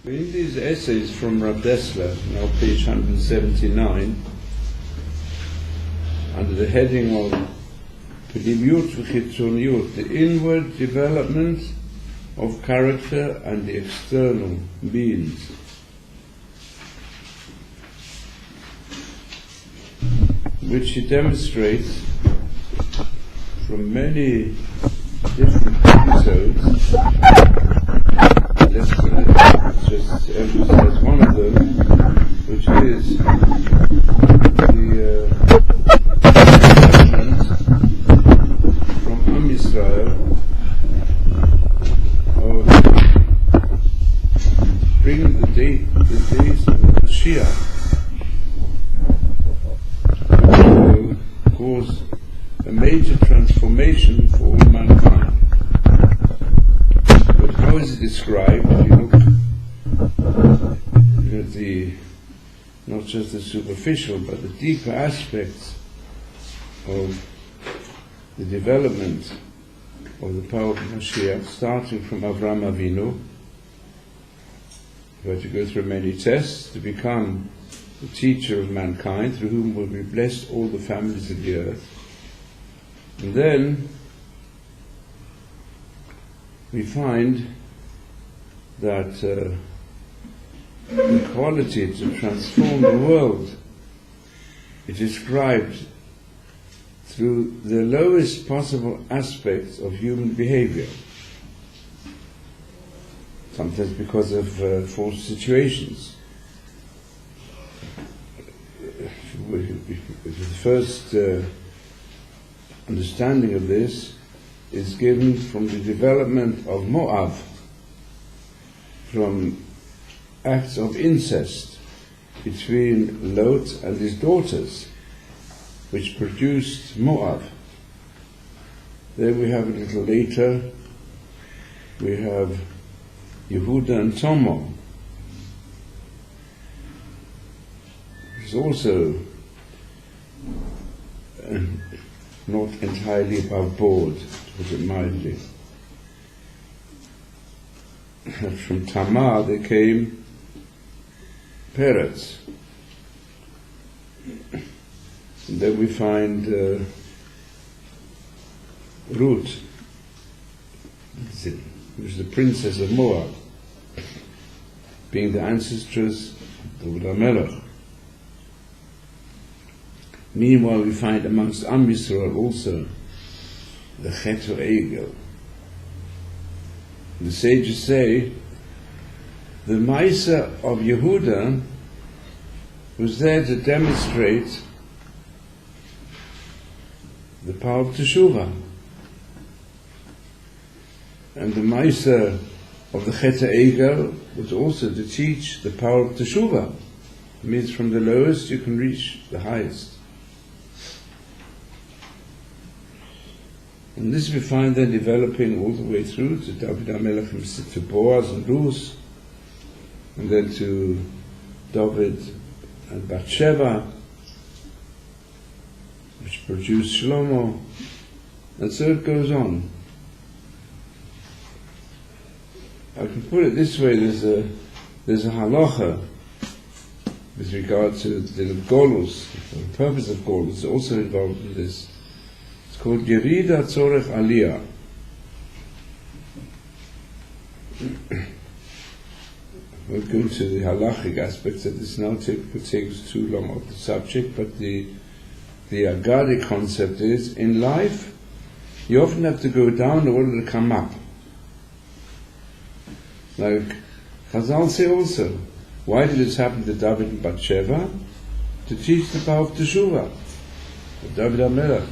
In these essays from Rav Dessler, now page 179, under the heading of Pnimiyut v'Chitzoniyut, the inward development of character and the external means, which he demonstrates from many different episodes. Let's just emphasize one of them, which is the development from Am Yisrael of bringing the days of Mashiach, which will cause a major transformation for all mankind. But how is it described? If you look at not just the superficial, but the deeper aspects of the development of the power of Mashiach, starting from Avraham Avinu, who had to go through many tests to become the teacher of mankind, through whom will be blessed all the families of the earth. And then we find that the quality to transform the world is described through the lowest possible aspects of human behavior, sometimes because of false situations. The first understanding of this is given from the development of Moab, from acts of incest between Lot and his daughters, which produced Moab. Then we have a little later, we have Yehuda and Tamar, which is also not entirely above board, to put it mildly. From Tamar there came Peretz. And then we find Ruth, who is the princess of Moab, being the ancestress of David HaMelech. Meanwhile, we find amongst Am Yisrael also the Chet HaEgel. The sages say the Maisa of Yehuda was there to demonstrate the power of Teshuvah, and the Maisa of the Chet HaEgel was also to teach the power of Teshuvah. It means from the lowest you can reach the highest. And this we find then developing all the way through to David HaMelech himself, to Boaz and Ruth, and then to David and Bathsheba, which produced Shlomo, and so it goes on. I can put it this way: there's a halacha with regard to the Golus, the purpose of Golus, is also involved in this. It's called Yerida Tzorech Aliyah. We'll go into the halachic aspects of this now, takes too long of the subject, but the Agadic concept is, in life, you often have to go down in order to come up. Like Chazal say also, why did this happen to David and Bathsheba? To teach the power of Teshuvah, of David HaMelech.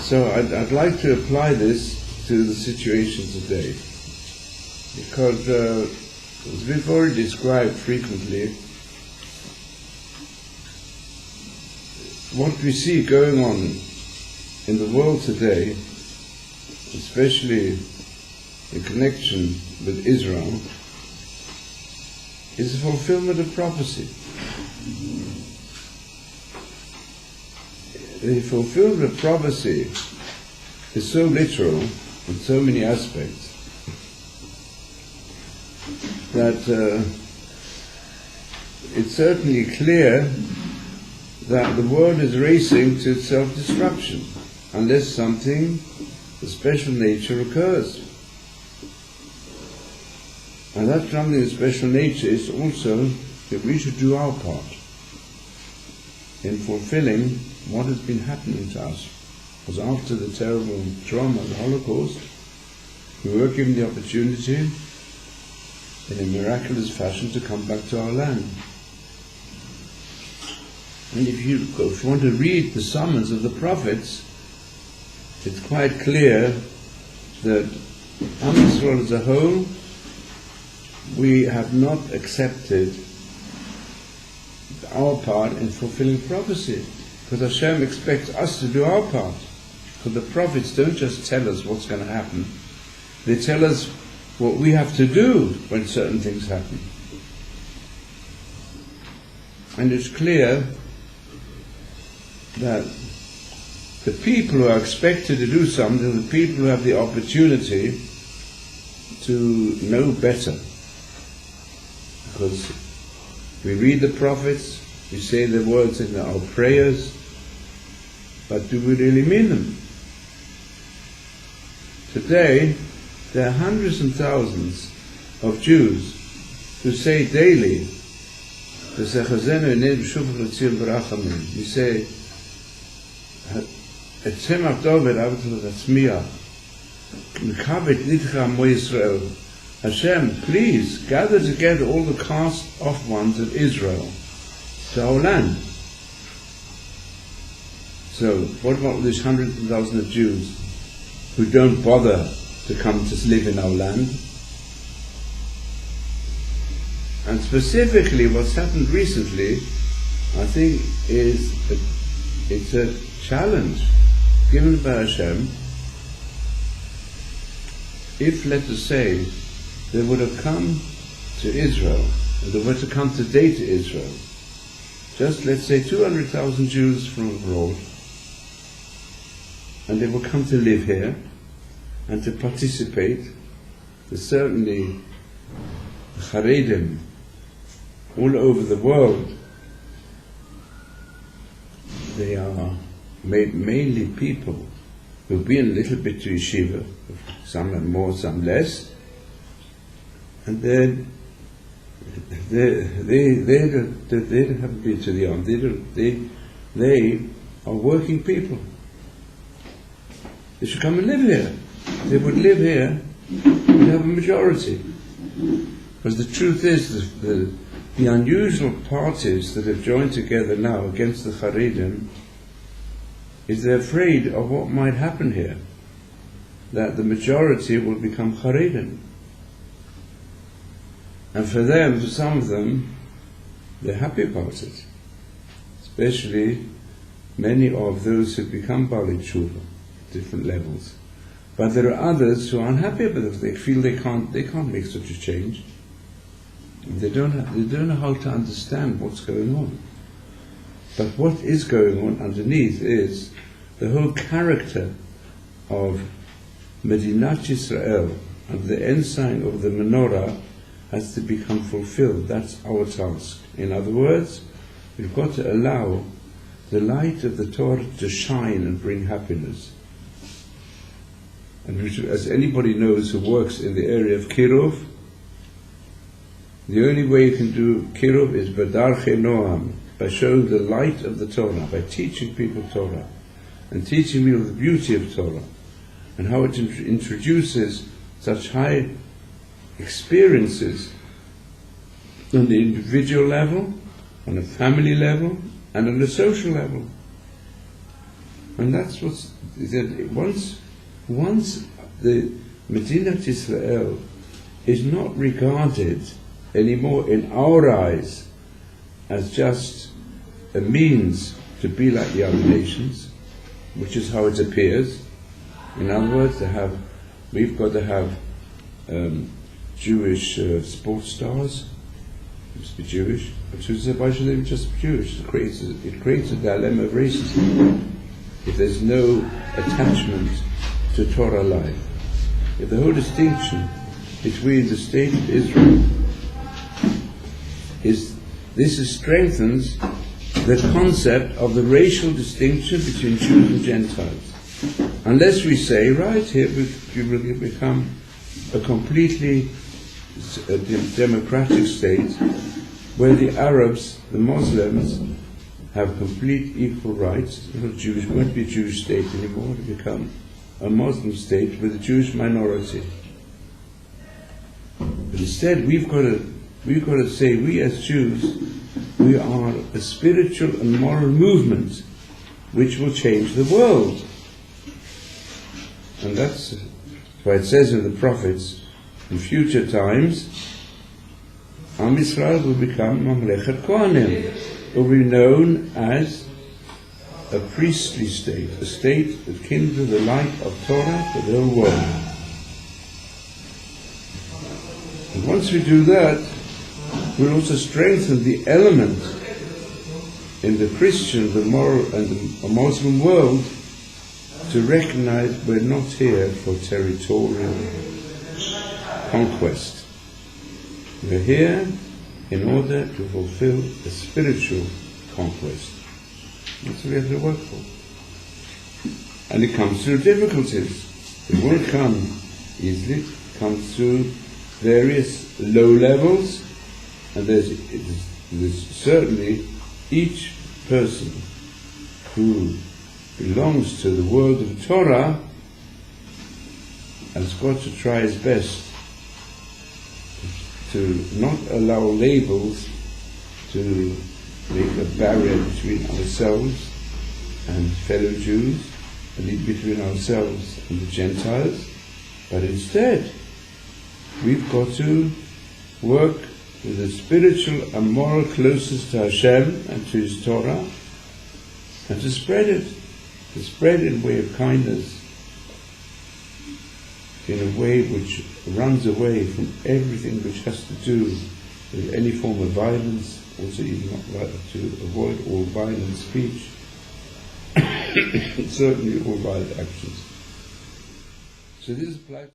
So I'd like to apply this to the situation today, because as we've already described frequently, what we see going on in the world today, especially in connection with Israel, is a fulfillment of prophecy. The fulfillment of prophecy is so literal in so many aspects that it's certainly clear that the world is racing to self-destruction unless something of special nature occurs. And that something of special nature is also that we should do our part in fulfilling what has been happening to us. Because after the terrible trauma of the Holocaust, we were given the opportunity in a miraculous fashion to come back to our land. And if you want to read the summons of the prophets, it's quite clear that Am Yisrael as a whole, we have not accepted our part in fulfilling prophecy. Because Hashem expects us to do our part. Because the prophets don't just tell us what's going to happen, they tell us what we have to do when certain things happen. And it's clear that the people who are expected to do something are the people who have the opportunity to know better. Because we read the prophets, we say the words in our prayers, but do we really mean them? Today, there are hundreds and thousands of Jews who say daily, we say, Hashem, please gather together all the cast off ones of Israel to our land. So, what about these hundreds and thousands of Jews who don't bother to come to live in our land? And specifically, what's happened recently, I think, it's a challenge given by Hashem. If, let us say, they would have come to Israel, and they were to come today to Israel, just let's say 200,000 Jews from abroad, and they will come to live here and to participate. There's certainly Haredim all over the world. They are mainly people who've been a little bit to yeshiva, some are more, some less, and then they haven't been to the army. They are working people. They should come and live here. They would live here and have a majority. Because the truth is, the unusual parties that have joined together now against the Haredim is they're afraid of what might happen here, that the majority will become Haredim. And for them, for some of them, they're happy about it. Especially many of those who become Baalei Tshuva, different levels. But there are others who are unhappy about it. They feel they can't make such a change. They don't know how to understand what's going on. But what is going on underneath is the whole character of Medinat Yisrael, of the ensign of the menorah, has to become fulfilled. That's our task. In other words, we've got to allow the light of the Torah to shine and bring happiness. And as anybody knows who works in the area of Kiruv, the only way you can do Kiruv is B'darchei Noam, by showing the light of the Torah, by teaching people Torah, and teaching people the beauty of Torah, and how it introduces such high experiences on the individual level, on a family level, and on a social level. And that's what's that once the Medinat Yisrael is not regarded anymore in our eyes as just a means to be like the other nations, which is how it appears. In other words, we've got to have Jewish sports stars. It must be Jewish. But why should they be just Jewish? It creates a dilemma of racism if there's no attachment to Torah life. the whole distinction between the state of Israel strengthens the concept of the racial distinction between Jews and Gentiles. Unless we say, right here, we will become a completely democratic state where the Arabs, the Muslims, have complete equal rights. It won't be a Jewish state anymore, to become a Muslim state with a Jewish minority. But instead, we've got to say, we as Jews, we are a spiritual and moral movement which will change the world. And that's why it says in the prophets, in future times, Am Yisrael will become Mamlechet Kohanim, will be known as a priestly state, a state that kindles the light of Torah for the whole world. And once we do that, we'll also strengthen the element in the Christian, the moral, and the Muslim world to recognize we're not here for territorial conquest. We're here in order to fulfill a spiritual conquest. That's what we have to work for. And it comes through difficulties. It won't come easily. It comes through various low levels, and there's certainly each person who belongs to the world of Torah has got to try his best to not allow labels to make a barrier between ourselves and fellow Jews, and between ourselves and the Gentiles, but instead we've got to work with the spiritual and moral closest to Hashem and to His Torah, and to spread it in a way of kindness, in a way which runs away from everything which has to do with any form of violence, also even to avoid all violent speech, and certainly all violent actions. So this applies.